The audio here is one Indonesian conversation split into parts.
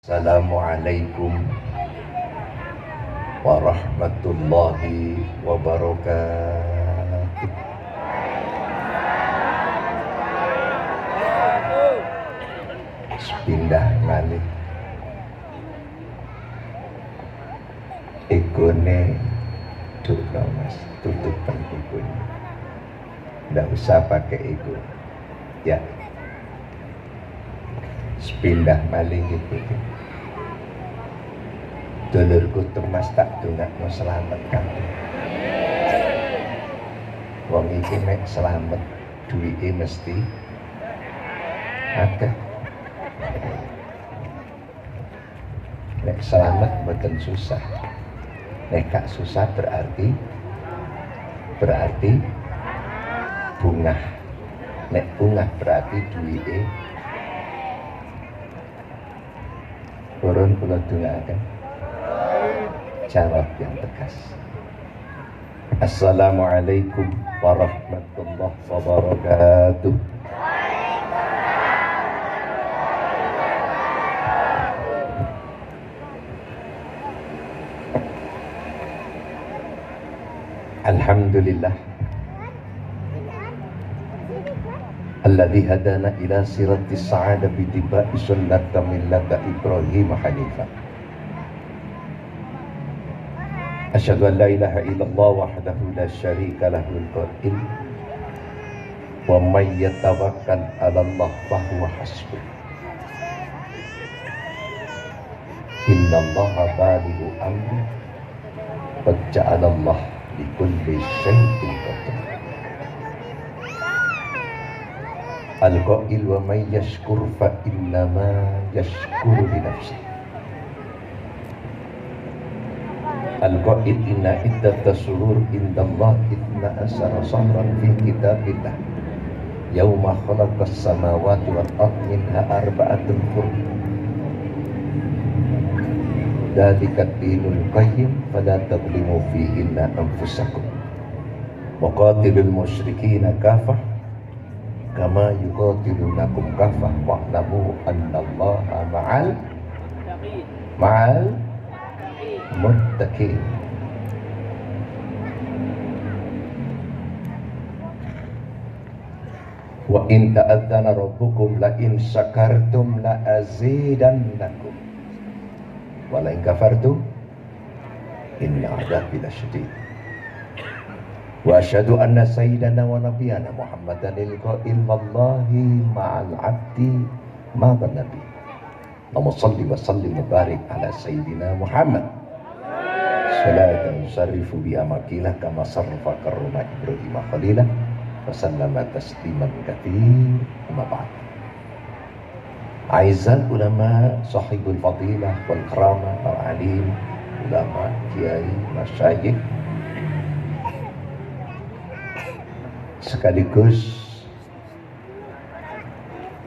Assalamualaikum warahmatullahi wabarakatuh. Pindah malih egone dukno mas, tutupan egone, nggak usah pakai ego ya. Pindah malih gitu. Dulurku temas tak dongakno selamat kabeh. Wong iki nek selamat duwike mesti akeh. Nek selamat mboten susah. Nek gak susah berarti bungah. Nek bungah berarti duwike turun kula dongaaken. Jawab yang tegas. Assalamualaikum warahmatullahi wabarakatuh. Alhamdulillah alladzi hadana ila siratis sa'adah bi ittiba'i sunnati millati Ibrahim hanifan. Asyhadu an la ilaha illallah wahdahu la syarika lahul qail wa may yatawakkal 'ala Allah fa huwa hasbuh. Innallaha balighu amri qad ja'ala Allah likulli syai'in qadir. Al-qail wa may yashkur fa innama yashkuru li nafsihi. Al-qaid inna iddata surur indallah itna asara sahran fi kitabillah yauma khalaqas samawati wal ardi minha arba'atun hurum dzalika ad-dinul qayyim fala tadlimu fihinna anfusakum wa qatilul musyrikina kafah kama yuqatilunakum kafah wa'lamu annallaha ma'al muttaqin. Wa in ta'adzana rabbukum la in syakartum la azidannakum wa la in kafartum inna 'adzabi lasyadid. Wa asyhadu anna sayyidana wa nabiyyana Muhammadan al-qail wallahi ma'al 'abdi ma nabi. Allahumma shalli wa sallim wa barik ala sayyidina Muhammad salatan syarifu bi amakilah kama sarrafa karuna Ibrahim khalilah wa sallama tasliman katsir. Amma ba'd. Aizal ulama sahibul fadilah wal karamah wal alim, ulama kiai masyayikh sekaligus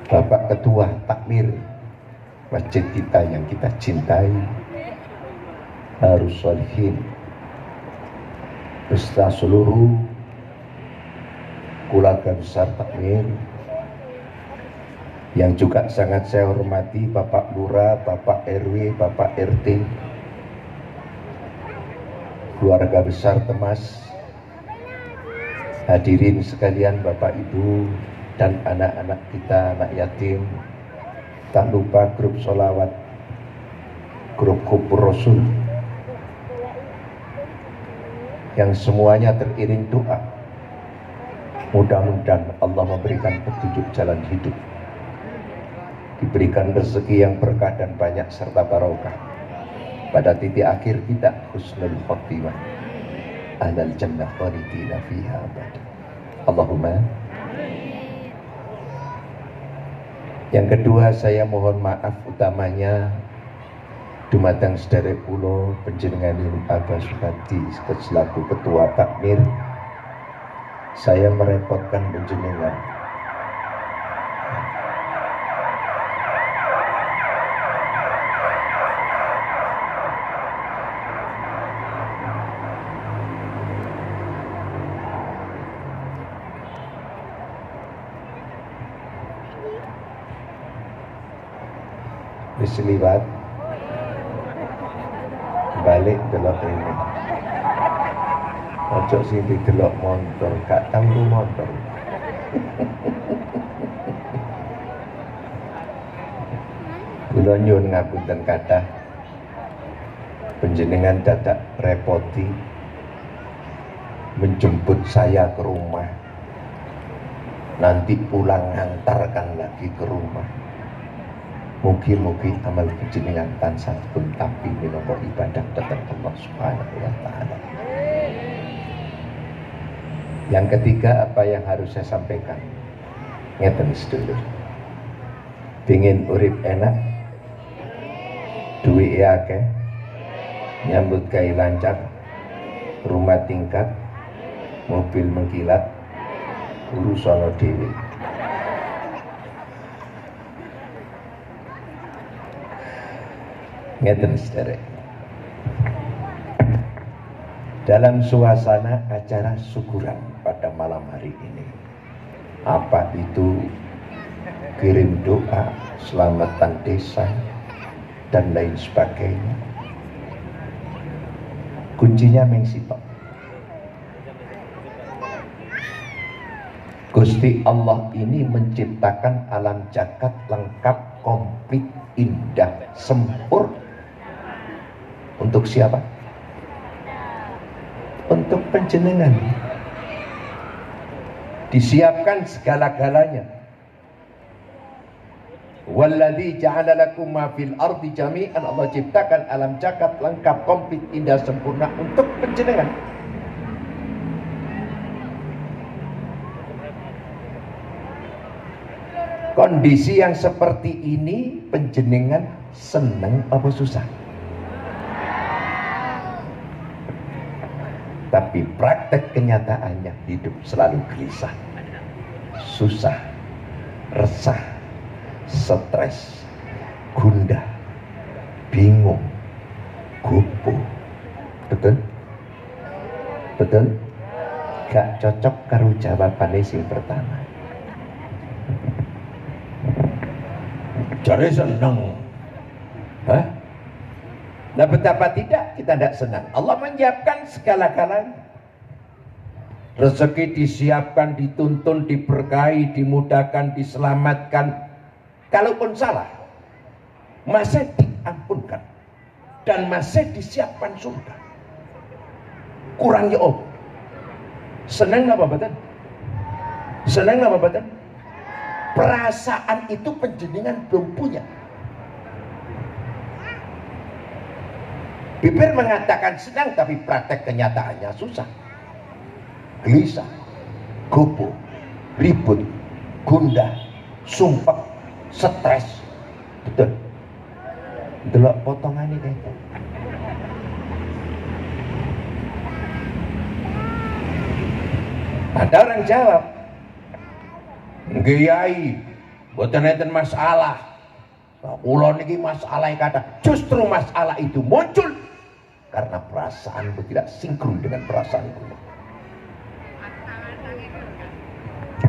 Bapak Ketua Takmir masjid kita yang kita cintai, Harus Sholihin, beserta seluruh keluarga besar Takmir yang juga sangat saya hormati, Bapak Lurah, Bapak RW, Bapak RT, keluarga besar Temas, hadirin sekalian, Bapak Ibu dan anak-anak kita, anak yatim, tak lupa grup sholawat, grup kubur Rasul, yang semuanya teriring doa. Mudah-mudahan Allah memberikan petunjuk jalan hidup, diberikan rezeki yang berkah dan banyak serta barokah. Pada titik akhir kita husnul khotimah, ahlal jannah khalidina fiha abada. Allahumma. Yang kedua, saya mohon maaf utamanya dumateng sedherek kula panjenenganipun Abah Sukadi selaku ketua takmir. Saya merepotkan panjenengan. Wis liwat balik delok ini. Ojo sing didelok motor, gak tau lu motor. Kula nyuwun ngapunten kathah panjenengan dadak repoti menjemput saya ke rumah, nanti pulang ngantarkan lagi ke rumah. Mugi-mugi amal panjenengan tansah pun tampi minangka ibadah dhateng Allah Subhanahu wa taala. Yang ketiga, apa yang harus saya sampaikan? Ngeten sedulur. Pengin urip enak, duit akeh, nyambut gawe lancar, rumah tingkat, mobil mengkilat, urusan dhewe. Ngeten sederek. Dalam suasana acara syukuran pada malam hari ini, apa itu kirim doa selamatan desa dan lain sebagainya, kuncinya mengsitok. Gusti Allah ini menciptakan alam jagat lengkap, komplit, indah, sempurna. Untuk siapa? Untuk panjenengan. Disiapkan segala-galanya. Walladzi ja'ala lakum ma fil ardi jami'an. Allah ciptakan alam jagat lengkap, komplit, indah, sempurna untuk panjenengan. Kondisi yang seperti ini panjenengan seneng apa susah? Tapi praktek kenyataannya hidup selalu gelisah, susah, resah, stres, gundah, bingung, gopoh. Betul? Betul? Gak cocok karo jawabannya sing pertama. Jadi senang. Hah? Nah, betapa tidak kita tidak senang. Allah menyiapkan segala-galanya. Rezeki disiapkan, dituntun, diberkahi, dimudahkan, diselamatkan. Kalaupun salah, masih diampunkan dan masih disiapkan surga. Kurangnya senang apa betul? Senang apa betul? Perasaan itu panjenengan belum punya. Bibir mengatakan senang, tapi praktek kenyataannya susah, gelisah, gopoh, ribut, gundah, sumpek, stres. Betul? Delok potongan ini kayak itu. Ada orang jawab, Kiai, mboten enten masalah. Kula niki masalah kata, justru masalah itu muncul karena perasaanku tidak sinkron dengan perasaanku.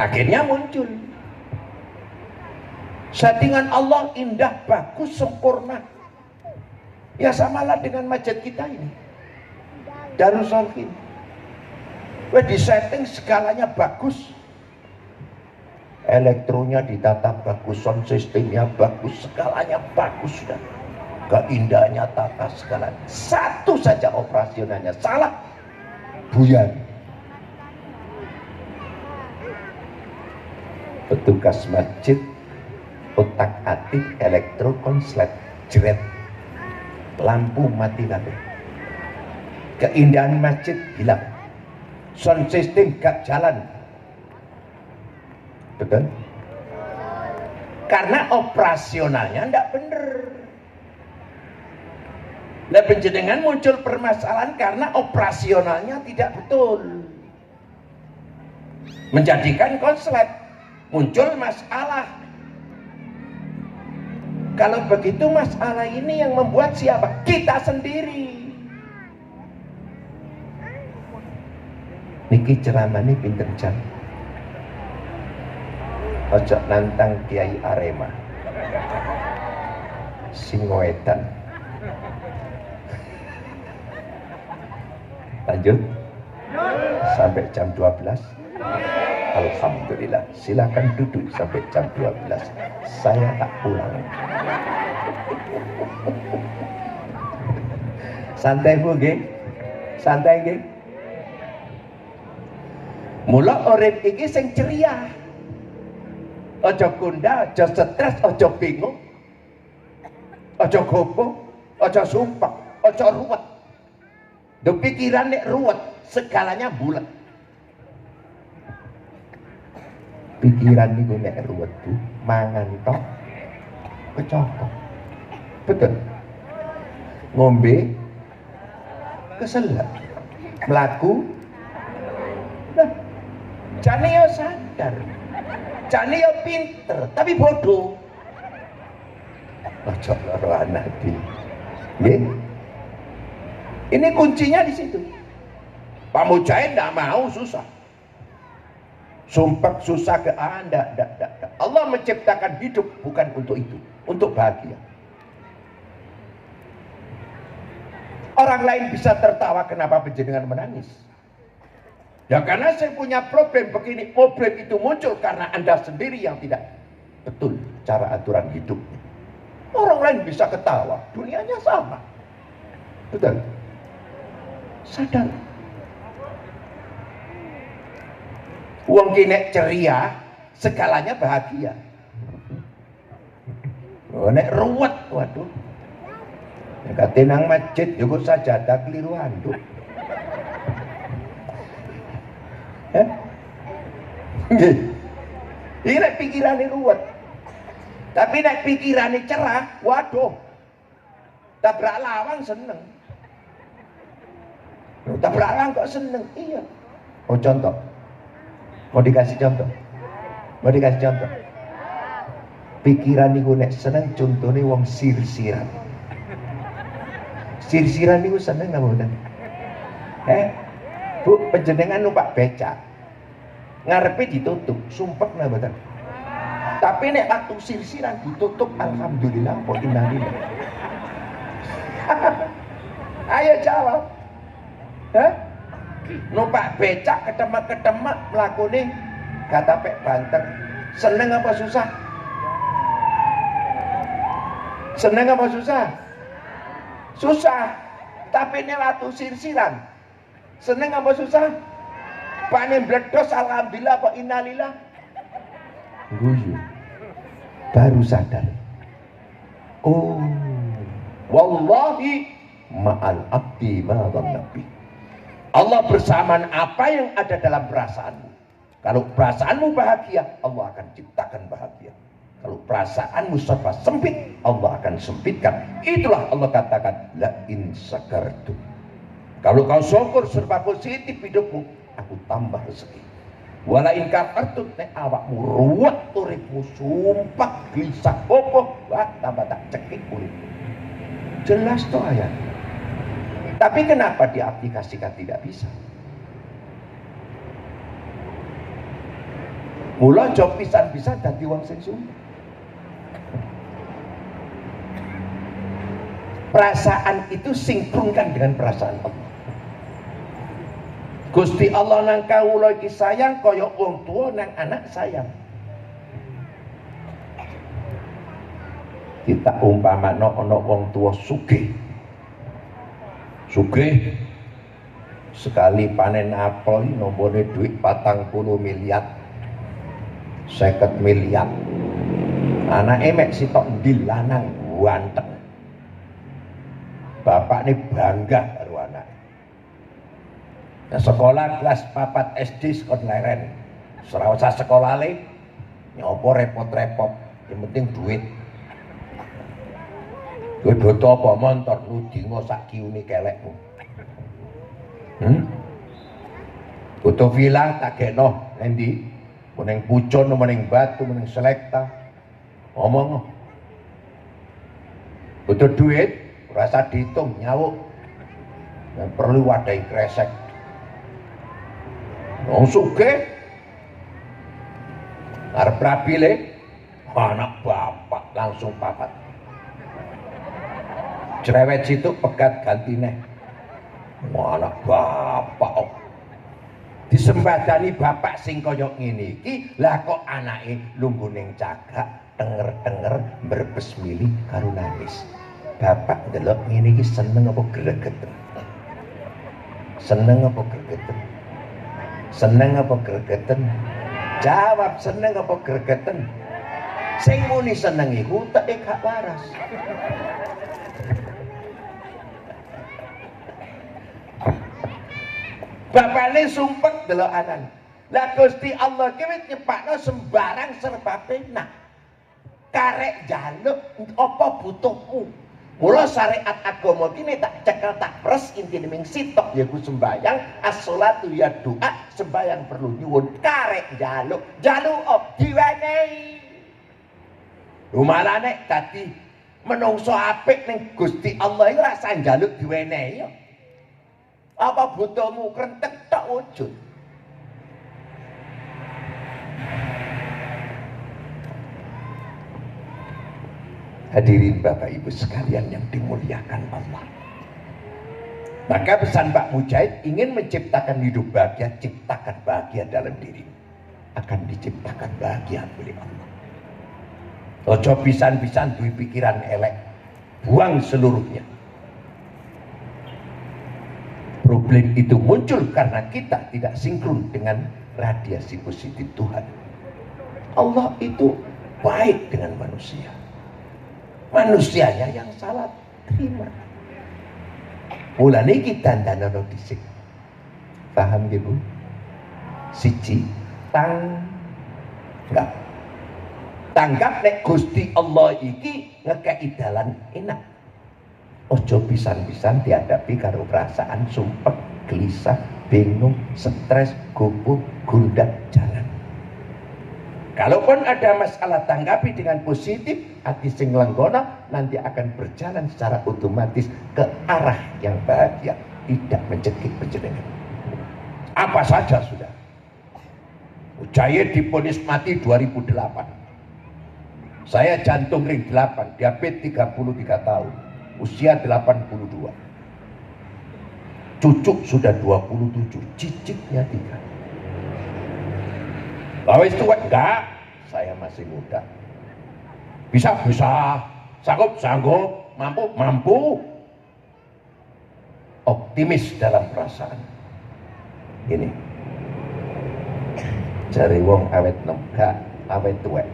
Akhirnya muncul. Settingan Allah indah, bagus, sempurna. Ya samalah dengan masjid kita ini, Darus Sholihin. Di setting segalanya bagus. Elektronya ditata bagus, sound sistemnya bagus, segalanya bagus sudah. Keindahannya tata segalanya. Satu saja operasionalnya salah, buyar. Petugas masjid otak-atik elektro konslet jeret, lampu mati kabeh. Keindahan masjid hilang, sound system gak jalan. Betul? Karena operasionalnya tidak benar. Nah, panjenengan muncul permasalahan karena operasionalnya tidak betul. Menjadikan konslet, muncul masalah. Kalau begitu masalah ini yang membuat siapa? Kita sendiri. Niki ceramah ini pinter jam. Ojo nantang Kiai Arema, Singoedan. Lanjut sampai jam 12. Alhamdulillah, silakan duduk sampai jam 12. Saya tak pulang. Santai Bu nggih. Santai nggih. Mula urip iki sing ceria. Aja kunda, aja stres, aja bingung. Aja gopo, aja sumpah, aja ruwet. Do pikiran nek ruwet, segalanya bulat. Pikiran niku nek ruwet Bu, mangan tok kecokok. Betul. Ngombe keselak. Mlaku nah, jane yo sadar. Jane yo pinter, tapi bodoh. Ojo loro anak di. Nggih. Ini kuncinya di situ. Pak Mujahid tidak mau susah. Sumpah susah ke Anda. Allah menciptakan hidup bukan untuk itu, untuk bahagia. Orang lain bisa tertawa, kenapa panjenengan menangis? Ya karena saya punya problem begini. Problem itu muncul karena Anda sendiri yang tidak betul cara aturan hidupnya. Orang lain bisa ketawa, dunianya sama. Betul. Sadar. Uang kini ceria, segalanya bahagia. Oh, nek ruwet, waduh. Nek nang masjid juga sajadah keliru handuk. Nggih. Iki nek pikirane ruwet. Tapi nek pikirane cerah, waduh. Tabrak lawang seneng. Tabrak lawang kok seneng? Iya. Oh contoh. Mau dikasih contoh? Mau dikasih contoh? Pikiran niku nek seneng contone wong sirsiran. Sirsiran niku seneng napa mboten? Bu, panjenengan numpak becak. Ngarepe ditutup, sumpek napa mboten? Tapi nek waktu sirsiran ditutup, alhamdulillah, kok innalillah. Ayo jawab. Numpak becak ketemak-ketemak mlakune gatapek banter. Seneng apa susah? Seneng apa susah? Susah. Tapi nek waktu sirsiran seneng apa susah? Pane bledos alhamdulillah apa innalillah? Guyu. Baru sadar. Oh, wallahi ma'al abdi ma dhannabi. Allah bersamaan apa yang ada dalam perasaanmu. Kalau perasaanmu bahagia, Allah akan ciptakan bahagia. Kalau perasaanmu serba sempit, Allah akan sempitkan. Itulah Allah katakan, la in syakartum. Kalau kau syukur serba positif hidupmu, aku tambah rezeki. Wala in kafartum, nek awakmu ruwet uripmu, sumpah gelisah opo, wah tambah tak cekik uripmu. Jelas toh ayat. Tapi kenapa diaplikasikan tidak bisa? Mula job pisan-pisan dadi wong sing sumpah. Perasaan itu sinkronkan dengan perasaan Allah. Gusti Allah nang kawula iki sayang kaya wong tua nang anak sayang. Kita umpamane ana wong tua sugih. Sugih sekali panen apel nombone duit 40 miliar. 50 miliar. Anake mek sitok ndil lanang ganteng. Bapak ini bangga karo anak. Nah, sekolah kelas 4 SD sekon leren. Ora usah sekolah le. Nyopo repot-repot, yang penting duit. Duit boto apa montor lu dingo sak kiune kelekmu. Butuh villa tak gekno endi? Meneng pucun, meneng batu, meneng selekta. Ngomong. Butuh duit, rasa dihitung nyawuk. Dan perlu wadai kresek. Wong sugih arep rapile anak bapak langsung papat. Cerewet situ pegat ganti neh. anak bapak disembadani bapak sing kaya ngene iki, lah kok anake lungguh ning cagak tenger-tenger mbrebes milih karo nangis. Bapak ndelok ngene iki seneng apa gregeten? Seneng apa gregeten? Seneng apa gregeten? Jawab, seneng apa gregeten? Sing muni seneng iku teke gak waras. Bapakne sumpek delok anan. Lah Gusti Allah ki wis nyepakno sembarang serba penak. Karek jaluk apa butuhmu. Mula syariat agama kini tak cekel tak pres intine ming sitok yaiku sembayang, as-sholatu ya doa, sembayang perlu nyuwun, karek jaluk diwenehi. Malah nek dadi menungso apik ning Gusti Allah iku rasa njaluk diwenehi yo. Apa butuhmu krentek tok wujud. Hadirin Bapak Ibu sekalian yang dimuliakan Allah. Maka pesan Pak Mujahid, ingin menciptakan hidup bahagia, ciptakan bahagia dalam diri. Akan diciptakan bahagia oleh Allah. Ojo pisan-pisan duwe pikiran elek, buang seluruhnya. Problem itu muncul karena kita tidak sinkron dengan radiasi positif Tuhan. Allah itu baik dengan manusia. Manusianya yang salah terima. Mulane kita dandanono dhisik. Paham nggih Bu? Siji, tanggap nek Gusti Allah iki ngekeki dalan enak. Ojo pisan-pisan dihadapi karo perasaan sumpek, gelisah, bingung, stres, gugup, gundah, jangan. Kalaupun ada masalah, tanggapi dengan positif, hati sing lenggono nanti akan berjalan secara otomatis ke arah yang bahagia, tidak mencekik penjenengan. Apa saja sudah. Mujahid divonis mati 2008. Saya jantung ring 8, diabetes 33 tahun, usia 82. Cucuk sudah 27, cicitnya 3. Lawis tua enggak, saya masih muda. Bisa, sanggup, mampu. Optimis dalam perasaan. Ini. Cari wong awet nom, gak awet tua.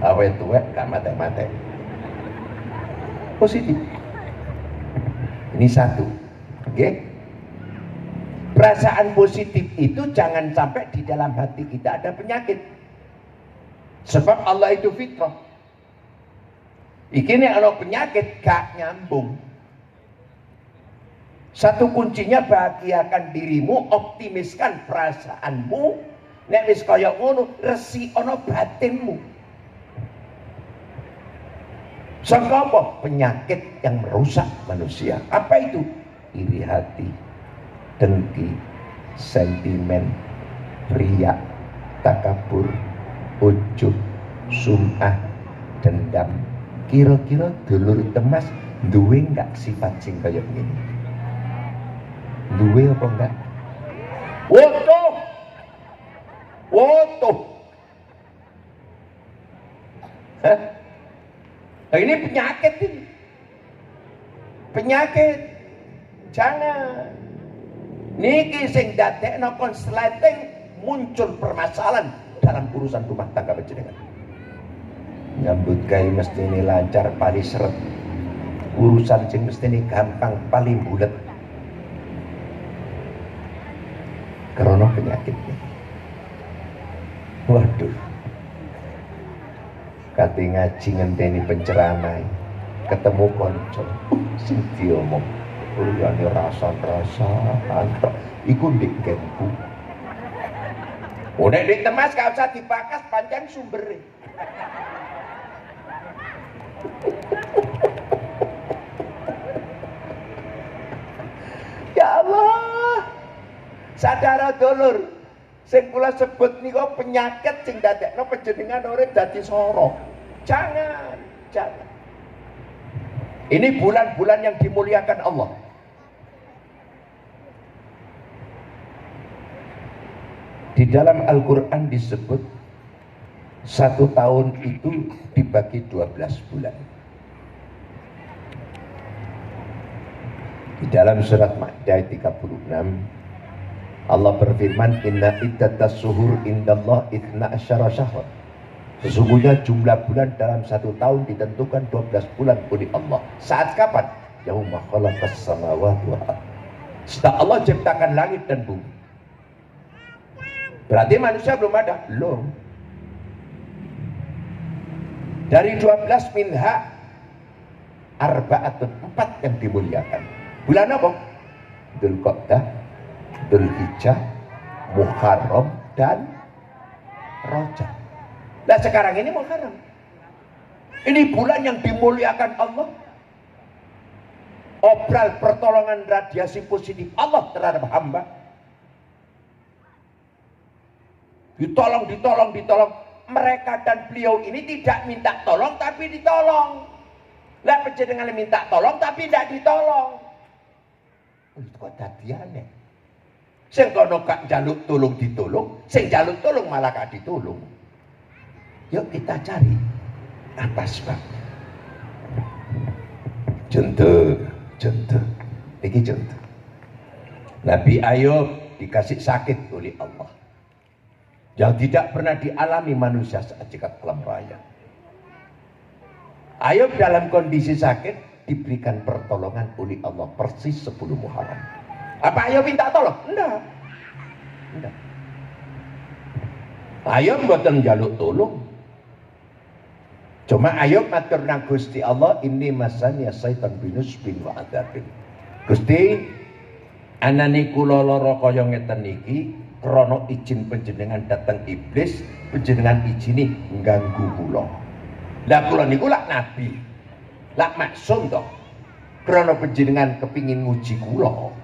Awet tua gak mate-mate. Positif. Ini satu. Oke? Perasaan positif itu jangan sampai di dalam hati kita ada penyakit. Sebab Allah itu fitrah. Iki nek ana penyakit gak nyambung. Satu kuncinya bahagiakan dirimu, optimiskan perasaanmu. Nek wis kaya ngono, resi ana batinmu. Sangka apa? Penyakit yang merusak manusia. Apa itu? Iri hati, dengki, sentimen, riya, takabur, ujub, sum'ah, dendam. Kira-kira dulur temas duwe enggak sifat sing kaya ngene? Duwe apa enggak? Woto. Hah? Nah, ini penyakit ini. Penyakit. Jangan. Niki sing dadekno konsleting muncul permasalahan dalam urusan rumah tangga panjenengan. Nyambut gawe mesti ini lancar, paling seret. Urusan sing mesti ini gampang, paling bulet. Karena penyakitnya. Waduh. Kati ngaji ngenteni penceramah, ketemu konco, sing diomong. Uliyane rasa-rasaan iku ndek genku. Nek ndek temas gak usah dipakas pancen sumbere. Ya Allah. Sadara dulur, sing kula sebut nika penyakit sing dadekno panjenengan urip dadi soro. Jangan. Ini bulan-bulan yang dimuliakan Allah. Di dalam Al-Quran disebut 1 tahun itu dibagi 12 bulan. Di dalam surat Maidah 36 Allah berfirman, inna iddatas suhur indallah itna asyara syahr. Sesungguhnya jumlah bulan dalam 1 tahun ditentukan 12 bulan oleh Allah. Saat kapan? Yauma khalaqas samawati wal ardh. Setelah Allah ciptakan langit dan bumi. Berarti manusia belum ada? Belum. Dari 12 minha arba'atun, 4 yang dimuliakan. Bulan apa? Dzulqa'dah, Dzulhijjah, Muharram dan Rajab. Nah sekarang ini Muharram. Ini bulan yang dimuliakan Allah. Obral pertolongan radiasi positif Allah terhadap hamba. Ditolong. Mereka dan beliau ini tidak minta tolong tapi ditolong. Lah penjenengan minta tolong tapi tidak ditolong. Itu kok dadiane. Sing kono gak njaluk tolong ditolong, sing njaluk tolong malah gak ditolong. Yuk kita cari apa sebabnya. Contoh. Ini contoh. Nabi Ayub dikasih sakit oleh Allah yang tidak pernah dialami manusia saat jagat alam raya. Ayub dalam kondisi sakit diberikan pertolongan oleh Allah persis 10 Muharram. Apa Ayub minta tolong? Enggak. Ayub mboten njaluk tolong. Cuma Ayub matur nang Gusti Allah, ini masanya syaitan binus bin wa adzabin. Gusti, anane kula lara kaya ngeten iki krana izin panjenengan dateng iblis, panjenengan izini ngganggu kula. Lah kula niku lak nabi. Lak maksum to. Krana panjenengan kepingin nguji kula.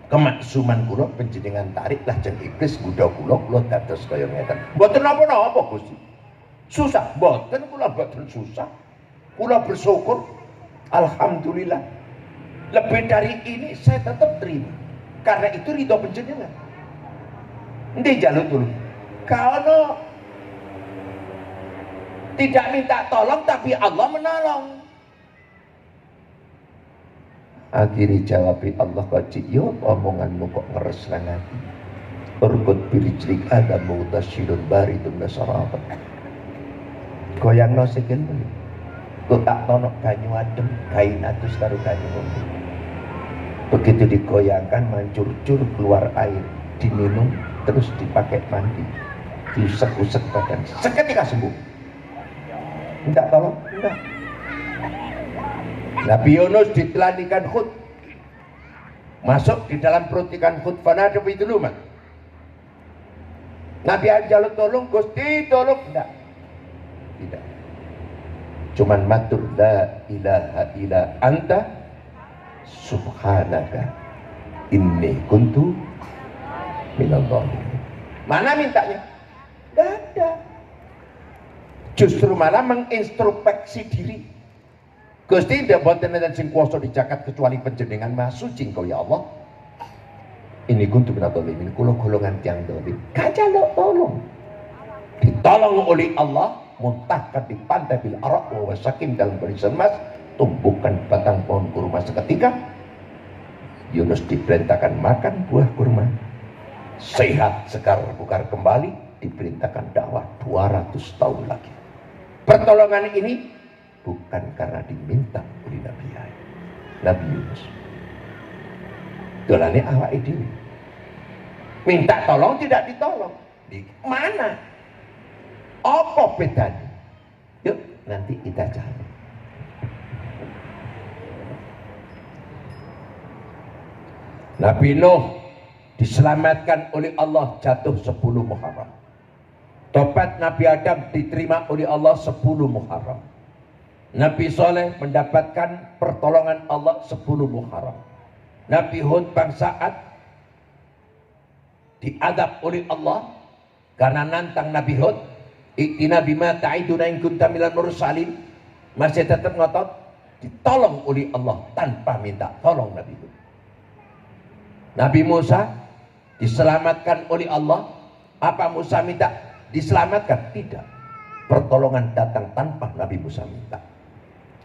Kemaksuman kula panjenengan tarik lah jeng iblis ngudha kula dados kaya ngeten. Mboten napa-napa Gusti. Susah, mboten kula mboten susah. Kula bersyukur, alhamdulillah. Lebih dari ini saya tetap terima. Karena itu ridho panjenengan. Ndi jaluk dulu. Kalau tidak minta tolong tapi Allah menolong. Akhirnya jawab Allah kaji, yo omonganmu kok ngeres nang ati. Urkut birijlik ada mutasirun baridun nasarabat. Goyang no sikil beli. Kok tak tonok banyu adem, kain atus karo banyu ngombe. Begitu digoyangkan mancur-cur keluar air, diminum terus dipakai mandi, diusek-usek badan, seketika sembuh. Enggak tolong, enggak. Nabi Yunus ditelan ikan hut, masuk di dalam perut ikan hut, fanada itu lumat. Nabi Anjaluk tolong, Gusti tolong, enggak. Tidak. Cuman matur la ilaha illa anta subhanaka inni kuntu minal dhalimin. Mana mintanya? Tidak ada. Justru malah mengintrospeksi diri. Gusti ndak boten enten sing kuwasa dijagat kecuali panjenengan Maha Suci engkau ya Allah. Ini kuntu minal dhalimin, kula golongan tiyang dhalim. Kajaluk tolong. Ditolong oleh Allah, muntahkan di pantai bil arak wa wasakin dalam barisan emas, tumbuhkan batang pohon kurma seketika. Yunus diperintahkan makan buah kurma, sehat sekar bukar kembali, diperintahkan dakwah 200 tahun lagi. Pertolongan ini bukan karena diminta oleh Nabi Yunus. Dolane awake dhewe. Minta tolong tidak ditolong. Di mana? Apa bedanya? Yuk nanti kita cari. Nabi Nuh diselamatkan oleh Allah jatuh 10 Muharram. Tobat Nabi Adam diterima oleh Allah 10 Muharram. Nabi Soleh mendapatkan pertolongan Allah 10 Muharram. Nabi Hud bangsa Ad diadab oleh Allah karena nantang Nabi Hud. Iktina bima ta'iduna in kunta minal mursalin. Masih tetap ngotot. ditolong oleh Allah tanpa minta tolong Nabi Hud. Nabi Musa diselamatkan oleh Allah. Apa Musa minta diselamatkan? Tidak. Pertolongan datang tanpa Nabi Musa minta.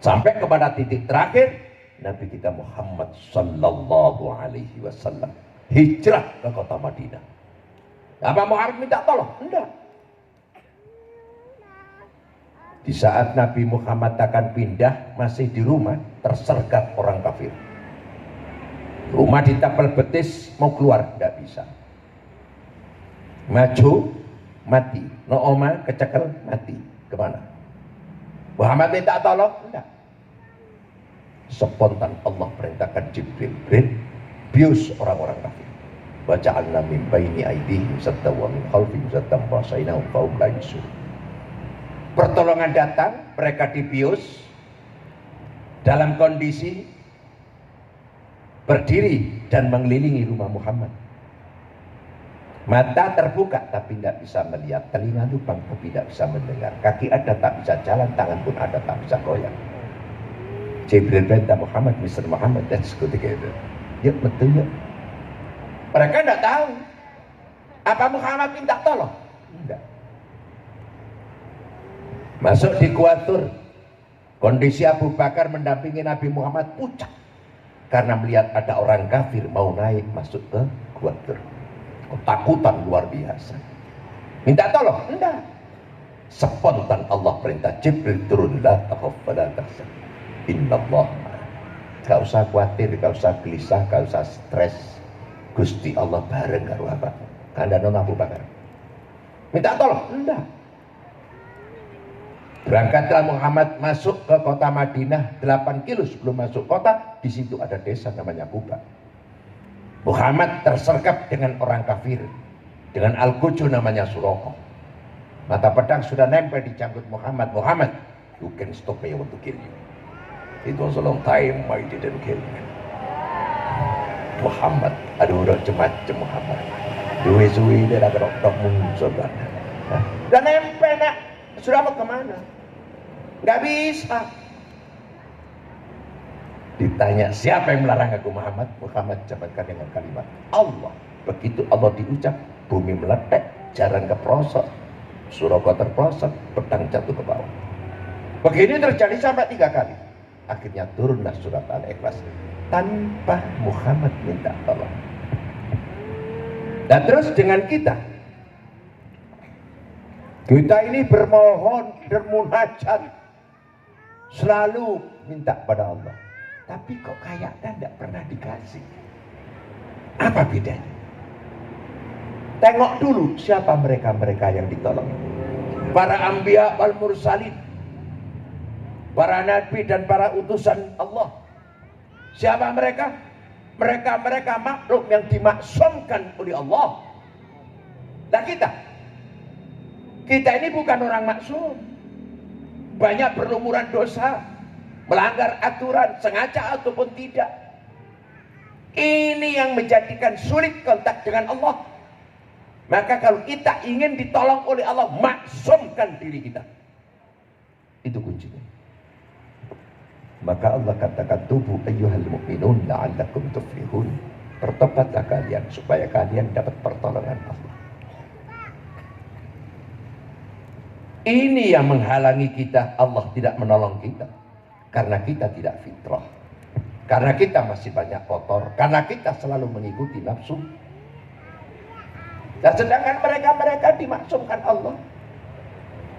Sampai kepada titik terakhir Nabi kita Muhammad sallallahu alaihi wasallam hijrah ke kota Madinah. Apa Muhammad minta tolong? Enggak. Di saat Nabi Muhammad akan pindah, masih di rumah tersergap orang kafir. Rumah ditapel betis, mau keluar tidak bisa. Maju mati, no oma kecekel mati. Kemana? Muhammad minta tolong? Enggak. Spontan Allah perintahkan Jibril, bius orang-orang kafir. Wa ja'alna min baini aydihim saddan wa min khalfihim saddan fa asaynahum fa hum la yubsirun. Pertolongan datang, mereka dibius dalam kondisi berdiri dan mengelilingi rumah Muhammad. Mata terbuka tapi tidak bisa melihat, telinga lubang tapi tidak bisa mendengar, kaki ada tak bisa jalan, tangan pun ada tak bisa goyang. Jibril perintah Muhammad, Mr. Muhammad, let's go together. Yuk, betul yuk. Mereka tidak tahu apa Muhammad minta tolong. Tidak. Masuk di Gua Tur. Kondisi Abu Bakar mendampingi Nabi Muhammad pucat karena melihat ada orang kafir mau naik masuk ke Gua Tur. Ketakutan luar biasa. Minta tolong? Enggak. Spontan Allah perintah Jibril turun, la takhaf wa la tahzan. Innallah. Gak usah khawatir, gak usah gelisah, gak usah stres. Gusti Allah bareng karo apa? Kandhane Abu Bakar. Minta tolong? Enggak. Berangkatlah Muhammad masuk ke kota Madinah 8 kilo sebelum masuk kota. Di situ ada desa namanya Quba. Muhammad tersergap dengan orang kafir, dengan Al-Quju namanya Suraqah. Mata pedang sudah nempel di janggut Muhammad. Muhammad, you can stop me, I want to kill you. It was a long time I didn't kill you. Muhammad, aduh udah macam Muhammad. Duwe-duwe dia agak rok muncul. Dan nempel nak, sudah mau kemana? Gak bisa. Ditanya siapa yang melarang aku Muhammad? Muhammad jawabkan dengan kalimat Allah. Begitu Allah diucap, bumi meletek, jaran keprosok, Suraqah terprosok, pedang jatuh ke bawah. Begini terjadi sampai 3 kali. Akhirnya turunlah surat Al-Ikhlas tanpa Muhammad minta tolong. Dan terus dengan kita ini bermohon, bermunajat, selalu minta pada Allah. Tapi kok kayaknya tidak pernah dikasih. Apa bedanya? Tengok dulu siapa mereka-mereka yang ditolong. Para anbiya wal mursalin, para nabi dan para utusan Allah. Siapa mereka? Mereka-mereka makhluk yang dimaksumkan oleh Allah. Dan kita ini bukan orang maksum. Banyak berlumuran dosa, melanggar aturan, sengaja ataupun tidak. Ini yang menjadikan sulit kontak dengan Allah. Maka kalau kita ingin ditolong oleh Allah, maksumkan diri kita. Itu kuncinya. Maka Allah katakan, tubu ayyuhal mu'minun la'allakum tuflihun. Bertobatlah kalian supaya kalian dapat pertolongan Allah. Ini yang menghalangi kita, Allah tidak menolong kita. Karena kita tidak fitrah. Karena kita masih banyak kotor. Karena kita selalu mengikuti nafsu. Dan sedangkan mereka dimaksumkan Allah.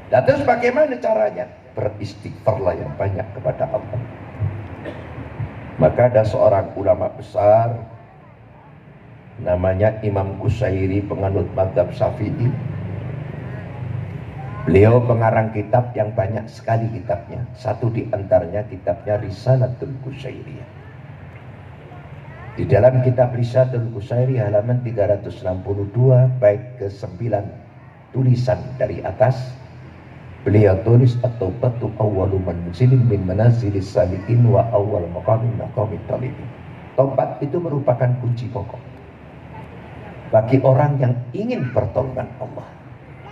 Dan terus bagaimana caranya? Beristighfarlah yang banyak kepada Allah. Maka ada seorang ulama besar namanya Imam Qusairi, penganut mazhab Syafi'i. Beliau pengarang kitab yang banyak sekali kitabnya. Satu di antaranya kitabnya Risalatul Qusairiyah. Di dalam kitab Risalatul Qusairiyah halaman 362 bait ke-9 tulisan dari atas beliau tulis at-taubatu awwalu manzilin min manazilis salikin wa awwal maqamin maqamit talibin. Taubat itu merupakan kunci pokok bagi orang yang ingin pertolongan Allah.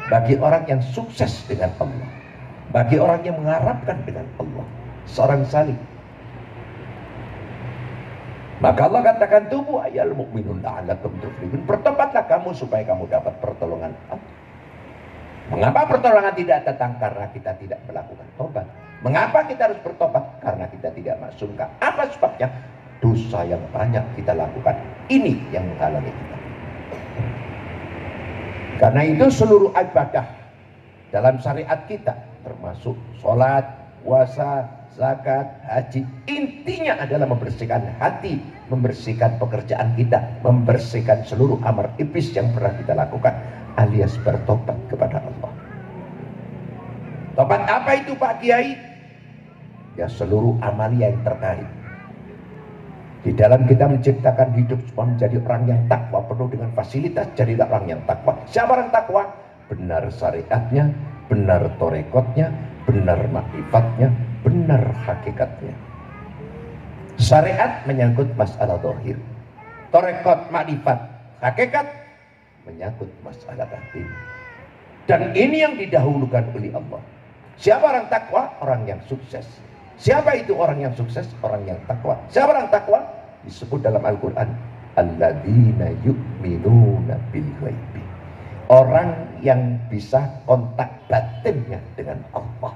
Bagi orang yang sukses dengan Allah, bagi orang yang mengharapkan dengan Allah. Seorang salik Maka Allah katakan, tubuh ayal mu'minun la'alakum tuflihun. Bertobatlah kamu supaya kamu dapat pertolongan Allah. Mengapa pertolongan tidak datang? Karena kita tidak melakukan tobat. Mengapa kita harus bertobat? Karena kita tidak maksumkan. Apa sebabnya? Dosa yang banyak kita lakukan. Ini yang menghalangi kita. Karena itu seluruh ibadah dalam syariat kita, termasuk sholat, puasa, zakat, haji, intinya adalah membersihkan hati, membersihkan pekerjaan kita, membersihkan seluruh amar iblis yang pernah kita lakukan, alias bertobat kepada Allah. Tobat apa itu Pak Kiai? Ya seluruh amalia yang terkait. Di dalam kita menciptakan hidup supaya menjadi orang yang takwa, penuh dengan fasilitas, jadilah orang yang takwa. Siapa orang takwa? Benar syariatnya, benar torekotnya, benar makrifatnya, benar hakikatnya. Syariat menyangkut masalah zahir, torekot, makrifat, hakikat menyangkut masalah batin. Dan ini yang didahulukan oleh Allah. Siapa orang takwa? Orang yang sukses. Siapa itu orang yang sukses? Orang yang takwa. Siapa orang takwa? Disebut dalam Al-Quran, alladzina yu'minuna bil ghaibi. Orang yang bisa kontak batinnya dengan Allah.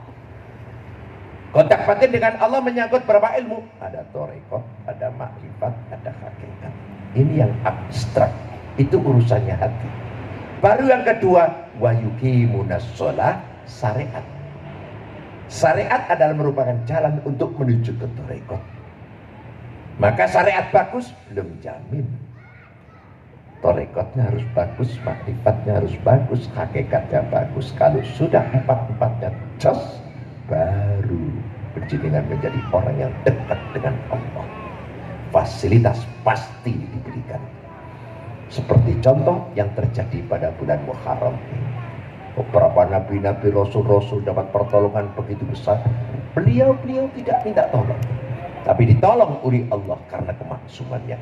Kontak batin dengan Allah menyangkut berapa ilmu? Ada torekot, ada makrifat, ada hakikat. Ini yang abstrak. Itu urusannya hati. Baru yang kedua, wa yuqimunas shalah, syariat. Syariat adalah merupakan jalan untuk menuju ke torekot. Maka syariat bagus belum jamin torekotnya harus bagus, makrifatnya harus bagus, hakikatnya bagus. Kalau sudah empat-empatnya jos, baru berjenengan menjadi orang yang dekat dengan Allah. Fasilitas pasti diberikan. Seperti contoh yang terjadi pada bulan Muharram ini. Beberapa nabi-nabi, rasul-rasul dapat pertolongan begitu besar. Beliau tidak minta tolong, tapi ditolong oleh Allah karena kemaksumannya.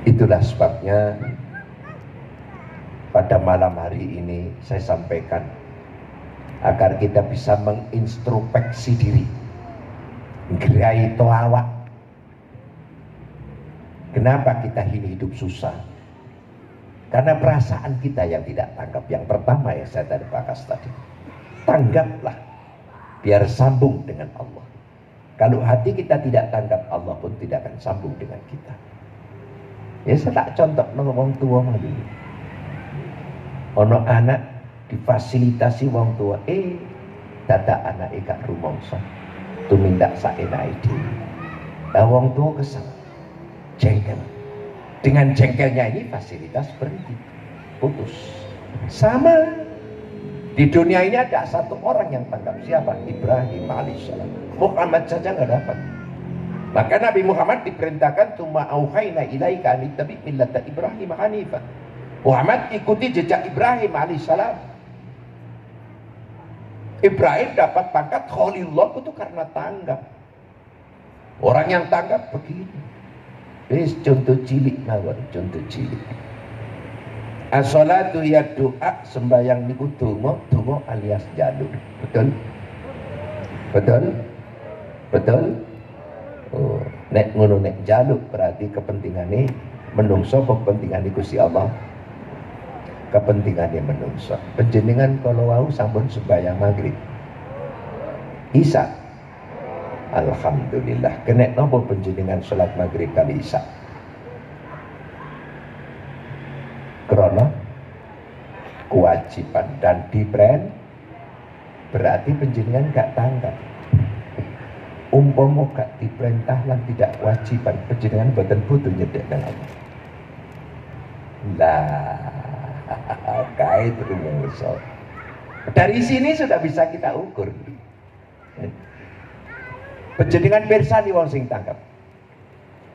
Itulah sebabnya pada malam hari ini saya sampaikan agar kita bisa mengintrospeksi diri, nggerai awak. Kenapa kita ini hidup susah? Karena perasaan kita yang tidak tanggap. Yang pertama yang saya tadi bakas tadi, tanggaplah biar sambung dengan Allah. Kalau hati kita tidak tanggap, Allah pun tidak akan sambung dengan kita. Ya saya tak contoh wong tua dulu. Ono anak difasilitasi wong tua, dadak anak gak rumangsa, tumindak saenake dhewe. Lah wong tua kesal, jengkel. Dengan jengkelnya ini fasilitas berhenti, putus. Sama di dunia ini ada satu orang yang tanggap, siapa? Ibrahim alaihissalam. Muhammad saja nggak dapat. Maka Nabi Muhammad diperintahkan tuma auhayna ilaika an tabi millata Ibrahim hanifah. Muhammad ikuti jejak Ibrahim alaihissalam. Ibrahim dapat pangkat Khalilullah itu karena tanggap. Orang yang tanggap begini. Contoh cilik mawon, contoh cilik. As-salatu ya doa, sembahyang niku donga alias jaluk. Betul? Betul? Betul? Oh, nek ngono nek jaluk berarti kepentingane menungso, kepentingane Gusti Allah. Kepentingane menungso. Panjenengan kalau wau sampun sembahyang maghrib. Isa. Alhamdulillah. Kena napa panjenengan salat maghrib kali isya? Karena kewajiban dan dipren berarti panjenengan gak tanggap. Umpama gak diperintah lan tidak kewajiban, panjenengan boten butuh nyedek nang Allah. Lah, kait rumus. Dari sini sudah bisa kita ukur. Panjenengan pirsani wong sing tanggap.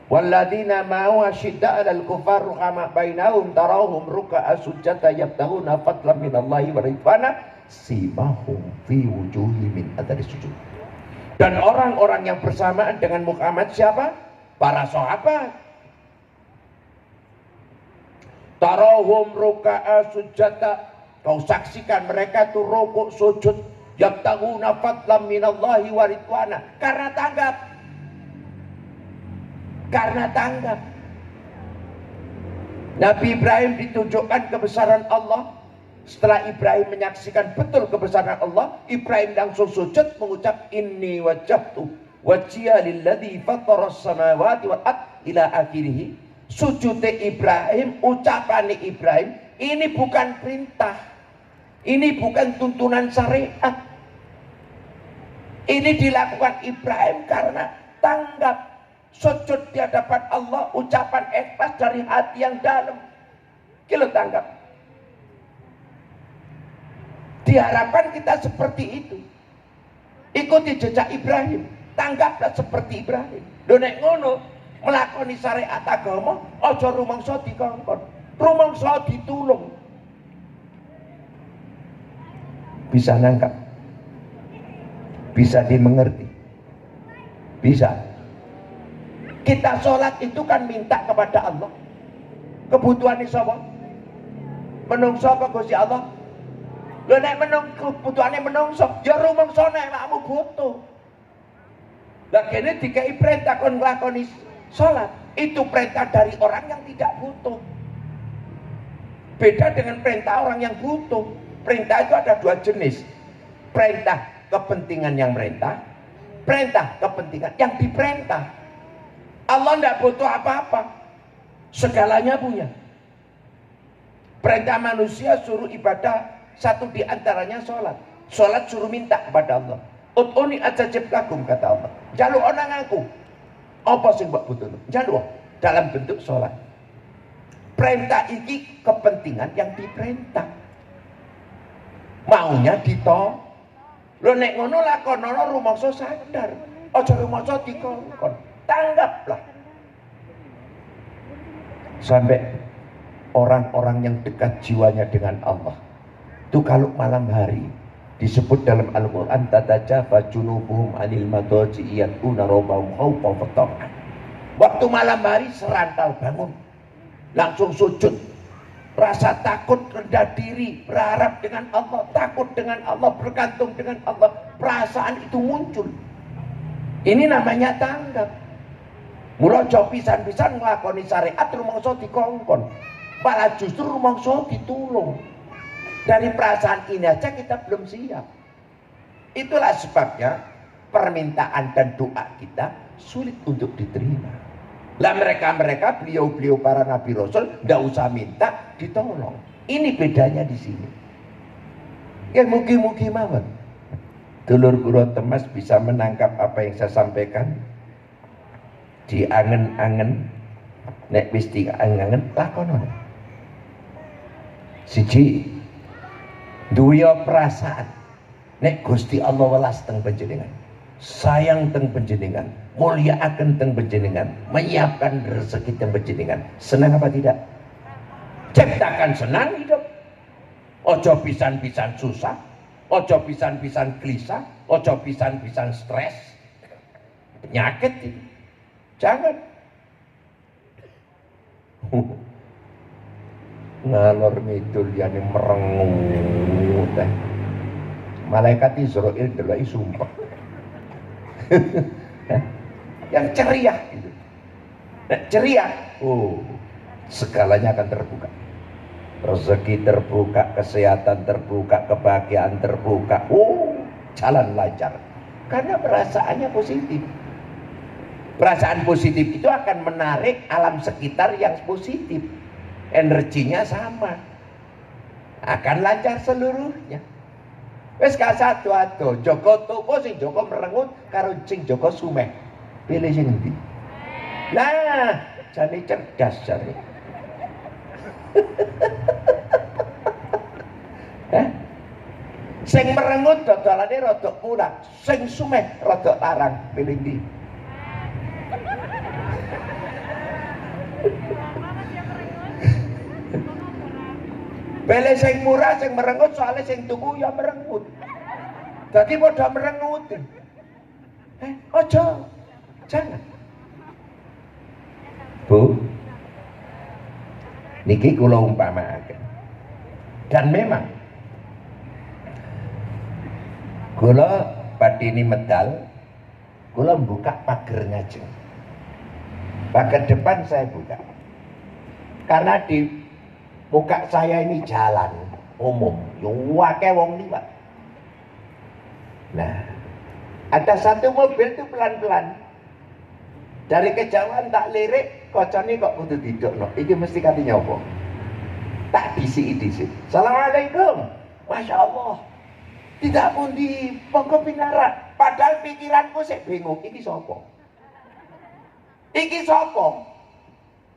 Walladzina ma'u asyidda 'alal kufar ruhama bainahum tarahum ruk'a sujada yabtaghuna fadlan minallahi wa ridwana simahum fi wujuhi min athari sujud. Dan orang-orang yang bersamaan dengan Muhammad siapa? Para sahabat. Tarahum ruk'a sujada, kau saksikan mereka tuh rukuk sujud Yabtaguna fadlam minallahi wa ridwana. Karena tanggap. Nabi Ibrahim ditunjukkan kebesaran Allah. Setelah Ibrahim menyaksikan betul kebesaran Allah, Ibrahim langsung sujud mengucap inni wajjahtu wajhiya lilladzi fattaras samawati wal ard ila akhirih. Sujud Ibrahim, ucapan Ibrahim, ini bukan perintah. Ini bukan tuntunan syariat. Ini dilakukan Ibrahim karena tanggap, sujud di hadapan Allah, ucapan ikhlas dari hati yang dalam. Kilo tanggap. Diharapkan kita seperti itu. Ikuti jejak Ibrahim, tanggaplah seperti Ibrahim. Lho nek ngono, melakoni syariat agama, aja rumangsa dikongkon, rumangsa ditulung. Bisa nangkap, bisa dimengerti, bisa. Kita sholat itu kan minta kepada Allah. Kebutuhan sapa? Menungso apa Gusti Allah? Lho nek kebutuhane menungso, ya rumangsa nek makmu butuh. Lah kene dikai perintah kon nglakoni sholat, itu perintah dari orang yang tidak butuh. Beda dengan perintah orang yang butuh. Perintah itu ada dua jenis. Perintah kepentingan yang merintah, perintah kepentingan yang diperintah. Allah tidak butuh apa-apa, segalanya punya. Perintah manusia suruh ibadah, satu diantaranya sholat. Sholat suruh minta kepada Allah. Ut'uni astajib lakum, kata Allah. Jaluk orang aku. Apa sih mbak butuh? Jaluk dalam bentuk sholat. Perintah ini kepentingan yang diperintah. Maunya ditolong. Lo nek ngono lakonono rumangsa sadar. Aja rumangsa dikongkon. Tanggaplah. Sampai orang-orang yang dekat jiwanya dengan Allah. Itu kalau malam hari disebut dalam Al-Qur'an tatajafa junubuhum 'anil madaji yad'una rabbahum khaufan wa tama'an. Waktu malam hari serantal bangun. Langsung sujud. Rasa takut, rendah diri, berharap dengan Allah, takut dengan Allah, bergantung dengan Allah. Perasaan itu muncul. Ini namanya tanggap. Mula aja pisan-pisan nglakoni syariat rumangsa dikongkon. Malah justru rumangsa ditulung. Dari perasaan ini aja kita belum siap. Itulah sebabnya permintaan dan doa kita sulit untuk diterima. Lah mereka beliau-beliau para nabi rasul ndak usah minta, ditolong. Ini bedanya di sini. Ya mugi-mugi mawon dulur kula temas bisa menangkap apa yang saya sampaikan. Diangen-angen, nek wis diangen-angen lakonon. Siji, duwe perasaan nek Gusti Allah welas teng panjenengan, sayang teng panjenengan, mulyakaken teng panjenengan, menyiapkan rezeki teng panjenengan. Senang apa tidak? Ciptakan senang hidup. Ojo pisan-pisan susah, ojo pisan-pisan gelisah, ojo pisan-pisan stres, penyakit itu. Jangan. Ngalor ngidul yani merengut. Malaikat Israil delok sumpah. Yang ceria gitu. Nah, ceria, segalanya akan terbuka. Rezeki terbuka, kesehatan terbuka, kebahagiaan terbuka. Jalan lancar. Karena perasaannya positif. Perasaan positif itu akan menarik alam sekitar yang positif. Energinya sama. Akan lancar seluruhnya. Wes gak satu-satu, Joko toko sing Joko merengut karo sing Joko sumeh. Pilih sing ndi? Nah, jane cerdas jane. Sing merengut dodolane rada kurang, sing sumeh rada larang. Pilih ndi? Pilih sing murah, sing merengut, soalnya sing tuku ya merengut. Jadi padha merengut. Ojo, jangan. Bu, niki kula umpamaken. Dan memang Kula badini medal, kula buka pager ngajeng. Pager depan saya buka. Karena di muka saya ini jalan umum, akeh wong liwat. Nah, ada satu mobil tuh pelan-pelan. Dari kejauhan tak lirik, kocone kok kudu didokno. Iki mesti katinya apa? Tak disi-disi. Assalamualaikum. Masya Allah. Tidak pun di Ponggo Pinara. Padahal pikiranku sih bingung. Iki sopo? Iki sopo?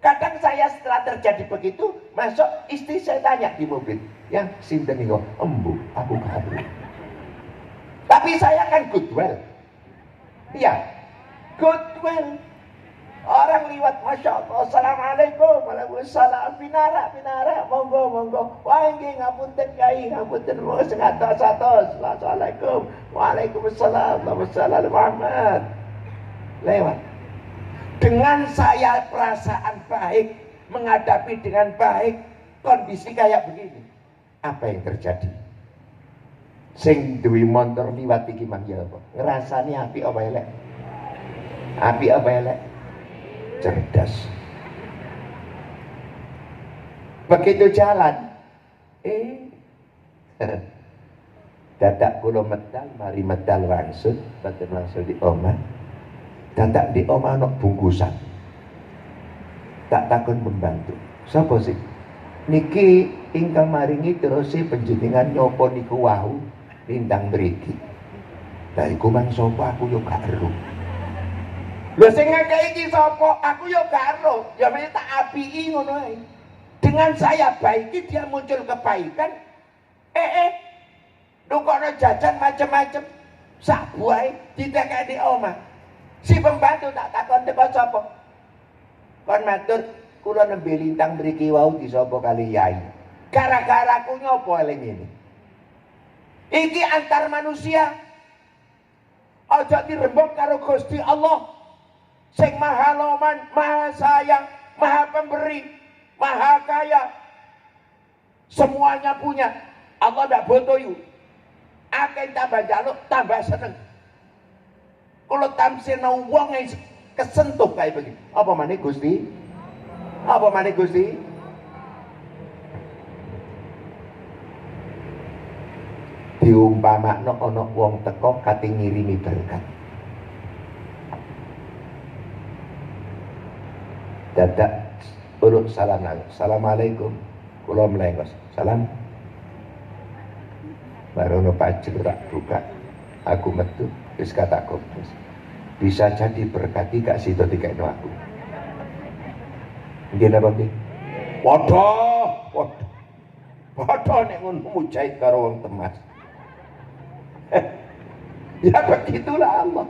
Kadang saya setelah terjadi begitu, masuk istri saya tanya di mobil. Yang sinten niku? Embu, aku karo. Tapi saya kan goodwill. Iya, goodwill. Orang liwat, Masya Allah, Assalamualaikum, Waalaikumsalam, pinara, monggo, wah ini ngapunten Kyai, ngapunten, ngatos, Assalamualaikum, Waalaikumsalam, Waalaikumsalam, Muhammad. Lewat. Dengan saya perasaan baik, menghadapi dengan baik, kondisi kayak begini. Apa yang terjadi? Sing duwe motor liwat iki mang ya apa? Ngrasani api apa elek? Api apa elek? Cerdas. Begitu jalan, dadak kula medal, mari medal langsung, batin langsung di omah. Dadak di omah ana bungkusan. Tak takon membantu. Sapa sih? Niki ingkang maringi terusi penjenengan nyopo niku wau lintang mriki. Lah iku mang sapa aku yo gak ero. Lho sing ngekeki iki sapa? Aku yo gak ero. Ya mesti tak apiki ngono ae. Dengan saya baiki dia muncul kebaikan. Nukono jajan macem-macem. Sak buahe ditekek di omah. Si pembantu tak takon teko sapa? Kon matur kula nembe lintang mriki wau di sapa kali yai. Gara-gara aku nyopo eling ini. Iki antar manusia. Aja dirembuk karo Gusti Allah. Sing maha loman, maha sayang, maha pemberi, maha kaya. Semuanya punya. Allah ndak butuh yu. Akeh tambah jaluk, tambah seneng. Kalau tamsirna wong yang kesentuh kayak begini. Apa maneh Gusti? Apa maneh Gusti? Diumpamakno ana wong teko kate ngirimi berkat. Dadak urut salam. Assalamualaikum. Kula mlengos. Salam. Barono pajak rak buka. Aku metu wis kataku. Bisa jadi berkati gak sida dikekno aku. Nggih napa nggih? Padha nek ngono mujahid karo wong temas. Ya begitulah Allah.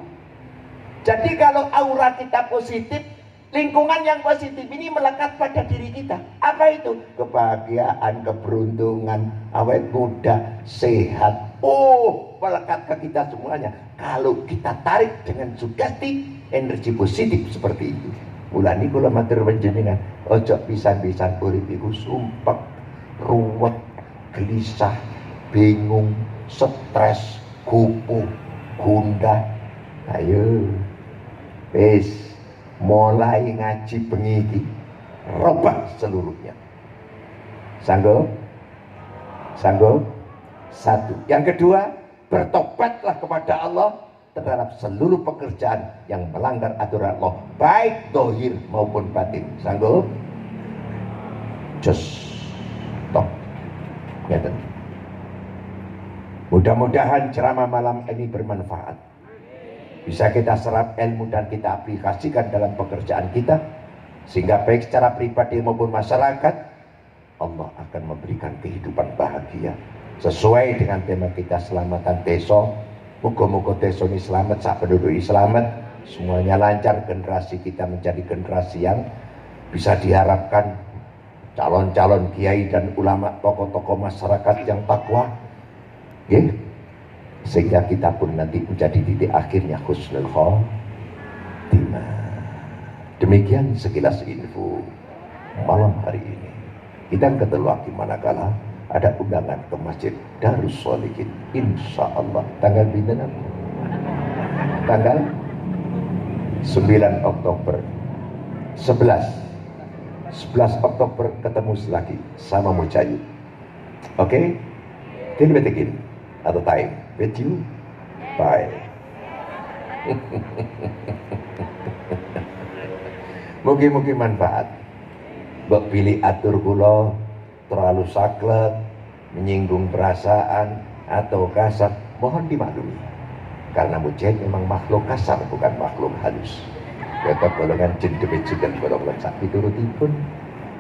Jadi kalau aura kita positif, lingkungan yang positif ini melekat pada diri kita. Apa itu? Kebahagiaan, keberuntungan, awet muda, sehat. Melekat ke kita semuanya. Kalau kita tarik dengan sugesti, energi positif seperti itu. Mulane kula matur panjenengan, ojo pisan-pisan urip iku sumpek, ruwet, gelisah, bingung, stres, kupu, gundah. Ayo, wis mulai ngaji bengi iki, robah seluruhnya. Sanggup? Sanggup? Satu. Yang kedua, bertobatlah kepada Allah terhadap seluruh pekerjaan yang melanggar aturan Allah, baik dohir maupun batin. Sanggup? Just stop. Mudah-mudahan ceramah malam ini bermanfaat. Bisa kita serap ilmu dan kita aplikasikan dalam pekerjaan kita, sehingga baik secara pribadi maupun masyarakat, Allah akan memberikan kehidupan bahagia sesuai dengan tema kita, selamatan desa. Muga-muga desa ini selamat, sak penduduk selamat, semuanya lancar, generasi kita menjadi generasi yang bisa diharapkan calon-calon kiai dan ulama, tokoh-tokoh masyarakat yang takwa, sehingga kita pun nanti menjadi titik akhirnya husnul khotimah. Demikian sekilas info malam hari ini. Kita ketemu lagi manakala ada undangan ke Masjid Darus Sholihin, insya Allah tanggal berapa? Tanggal 9 Oktober 11 Oktober ketemu lagi sama Mujayu. Oke? Till we begin at the time with you. Bye. Mugi-mugi manfaat. Mbok pilih atur kula terlalu saklek, menyinggung perasaan atau kasar, mohon dimaklumi. Karena Mujahid memang makhluk kasar, bukan makhluk halus. Kata golongan jin debet dan golongan sak piturutipun.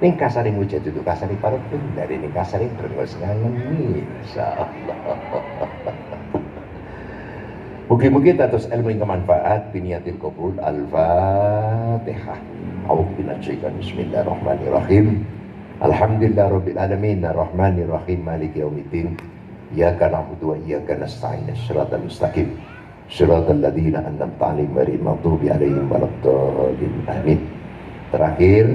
Ning kasari Mujahid itu kasari parut pun dari ning kasari drengos ngangen insyaallah. Mugi-mugi tatus ilmu yang manfaat biniatil qabul. Al-Fatihah. A'udzu billahi bismillahirrahmanirrahim. Alhamdulillah rabbil alamin arrahmanir rahim maliki yaumiddin. Iyyaka na'budu wa iyyaka nasta'in shiratal mustaqim shiratal ladzina an'amta 'alaihim ghairil maghdubi 'alaihim waladdallin. Amin. Terakhir,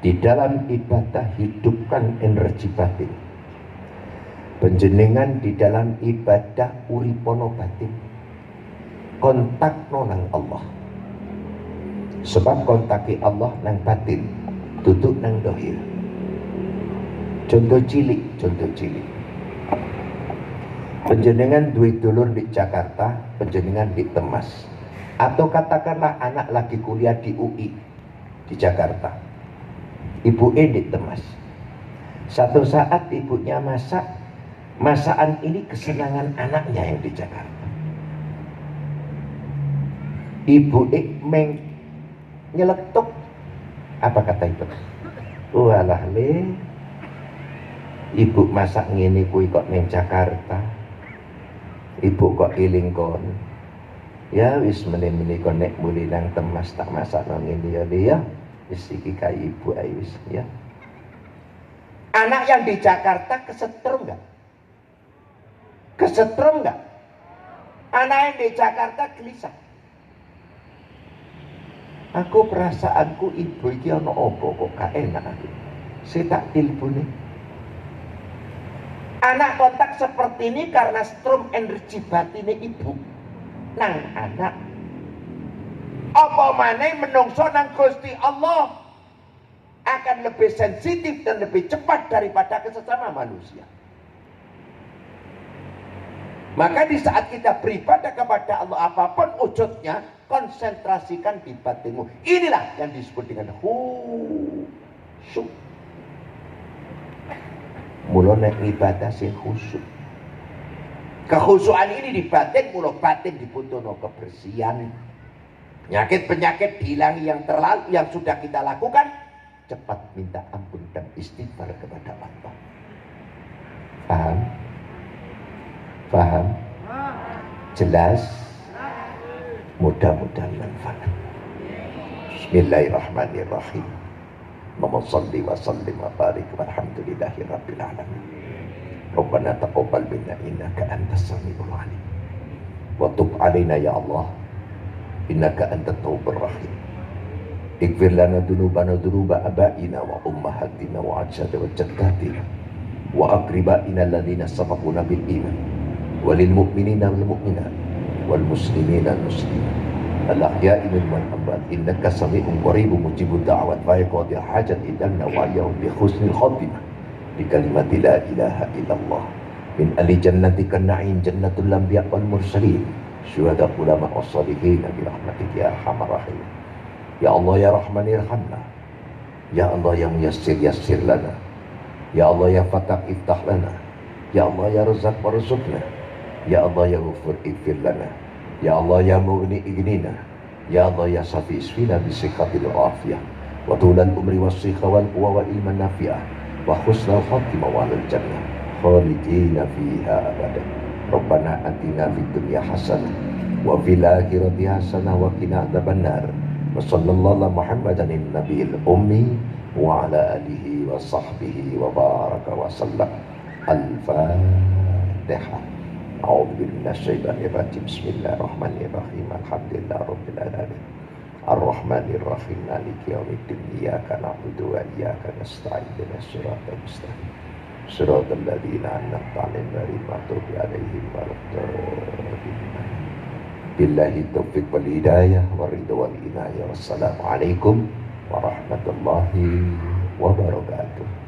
di dalam ibadah hidupkan energi batin. Penjenengan di dalam ibadah uripono batin. Kontak nang Allah. Sebab kontaki Allah nang batin, duduk nang dohir. Contoh cilik. Penjenengan duit dulur di Jakarta, penjenengan di Temas. Atau katakanlah anak lagi kuliah di UI di Jakarta, ibu di Temas. Satu saat ibunya masak, masakan ini kesenangan anaknya yang di Jakarta. Ibu nyeletuk, apa kata ibu? Walah le, ibu masak ngene kuwi kok neng Jakarta. Ibu kok iling kon. Ya wis meneh-meneh kon nek muli nang Temas tak masak nang ngene ya le ya. Wis iki kaya ibu ae wis ya. Anak yang di Jakarta kesetrum enggak? Kesetrum enggak? Anak yang di Jakarta gelisah. Aku perasaanku ibu iki ana apa kok gak enak aku. Saya tak tilpune. Anak kontak seperti ini karena strum energi batinnya ibu nang anak. Apa maneh menungso nang Gusti Allah akan lebih sensitif dan lebih cepat daripada sesama manusia. Maka di saat kita beribadah kepada Allah apapun wujudnya, konsentrasikan di batinmu. Inilah yang disebut dengan khusyuk. Mula nek ibadah sing khusyuk. Kekhusyukan ini di batin, mula batin dibutuhno kebersihan. Penyakit-penyakit hilang yang terlalu yang sudah kita lakukan, cepat minta ampun dan istighfar kepada Allah. Paham? Paham? Jelas? Mudah-mudahan manfaat. Bismillahirrahmanirrahim. Allahumma shalli wa sallim wa barik walhamdulillahi rabbil alamin. Rabbana taqabbal minna innaka antas samiul alim. Wa tub alaina ya Allah innaka antat tawwabur rahim. Ighfir lana dhunubana dhunuba abaina wa ummahatina wa ajdatina wa jaddatina wa aqribaina alladhina sabaquna bil iman walil mu'minina wal mu'minat wal muslimina wal muslimat al-ahya'i minhum wal amwat innaka sami'un qaribun mujibud da'wat wa yaqdil hajat idanna wa yawm bi husnil khatimah bi kalimati la ilaha illallah min ali jannatika na'im jannatul anbiya wal mursalin syuhada ulama was salihin bi rahmatika ya arhamar rahim. Ya Allah ya Rahman irhamna. Ya Allah ya Muyassir yassir lana. Ya Allah ya Fatah iftah lana. Ya Allah ya Razzaq warzuqna. Ya Allah ya Ghafur ighfir lana. Ya Allah ya Mughni ighnina. Ya Allah ya Safi isfina bisikhatil afiyah wa tulal umri was-sikha wal quwa wal iman nafi'ah wa husnal khatimah wal jannah khalidina fiha abada. Rabbana atina fid dunya hasanah wa fil akhirati hasanah wa qina adzabannar. Wa sallallahu ala Muhammadin nabiyil ummi wa ala alihi wa sahbihi wa baraka wa sallam. Al-Fatihah. A'udzu billahi minasyaitonir rajim. Bismillahirrahmanirrahim. Alhamdulillah rabbil alamin. Ar-Rahmanir Rahim. Maliki yaumiddin. Iyyaka na'budu wa iyyaka nasta'in. Ihdinas siratal mustaqim. Siratal ladzina an'amta 'alaihim ghairil maghdubi 'alaihim waladdallin. Billahi taufiq wal hidayah wa ridha wal inayah. Wassalamualaikum warahmatullahi wabarakatuh.